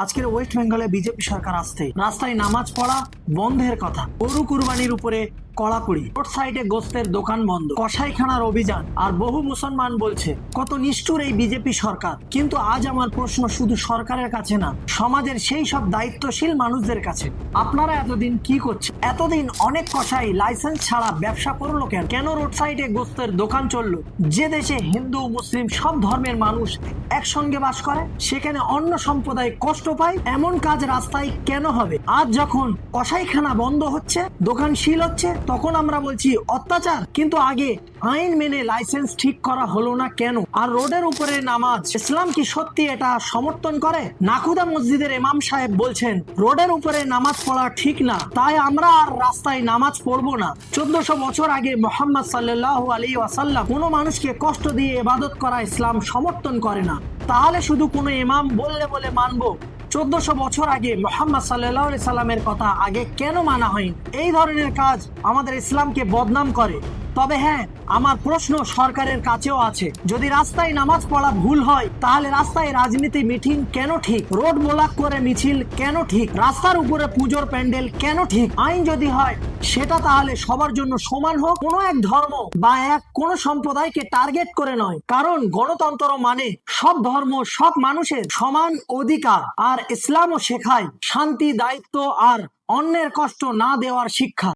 আজকের ওয়েস্ট বেঙ্গলে বিজেপি সরকার আসতে রাস্তায় নামাজ পড়া বন্ধের কথা, গরু কুরবানির উপরে কড়াকড়ি, রোড সাইডে গোস্তের দোকান বন্ধ, কসাইখানার অভিযান, আর বহু মুসলমান বলছে কত নিষ্ঠুর এই বিজেপি সরকার। কিন্তু আজ আমার প্রশ্ন শুধু সরকারের কাছে না, সমাজের সেই সব দায়িত্বশীল মানুষদের কাছে। আপনারা এতদিন কি করছেন? এতদিন অনেক কসাই লাইসেন্স ছাড়া ব্যবসা করলো কেন? কেন রোড সাইডে গোস্তের দোকান চললো? যে দেশে হিন্দু মুসলিম সব ধর্মের মানুষ একসঙ্গে বাস করে, সেখানে অন্য সম্প্রদায় কষ্ট পায়, এমন কাজ রাস্তায় কেন হবে? আজ যখন কসাইখানা বন্ধ হচ্ছে, দোকান শিল হচ্ছে, তখন আমরা বলছি অত্যাচার। কিন্তু আগে আইন মেনে লাইসেন্স ঠিক করা হলো না কেন? আর রোডের উপরে নামাজ, ইসলাম কি সত্যি এটা সমর্থন করে? নাকুদা মসজিদের ইমাম সাহেব বলছেন রোডের উপরে নামাজ পড়া ঠিক না, তাই আমরা আর রাস্তায় নামাজ পড়বো না। 1400 বছর আগে মোহাম্মদ সাল্লাল্লাহু আলাইহি ওয়াসাল্লাম কোনো মানুষকে কষ্ট দিয়ে ইবাদত করা ইসলাম সমর্থন করে না। তাহলে শুধু কোনো ইমাম বললে বলে মানবো? 1400 বছর আগে মোহাম্মদ সাল্লাল্লাহু আলাইহি সাল্লামের কথা আগে কেন মানা হয়নি? এই ধরনের কাজ আমাদের ইসলামকে বদনাম করে। তবে হ্যাঁ, আমার প্রশ্ন সরকারের কাছেও আছে, যদি রাস্তায় নামাজ পড়া ভুল হয়, তাহলে রাস্তায় রাজনীতি মিটিং কেন ঠিক? রোড ব্লক করে মিছিল কেন ঠিক? রাস্তার উপরে পুজোর প্যান্ডেল কেন ঠিক? আইন যদি হয় সেটা তাহলে সবার জন্য সমান হোক, কোনো এক ধর্ম বা কোন সম্প্রদায়কে টার্গেট করে নয়। কারণ গণতন্ত্র মানে সব ধর্ম সব মানুষের সমান অধিকার, আর ইসলামও শেখায় শান্তি, দায়িত্ব আর অন্যের কষ্ট না দেওয়ার শিক্ষা।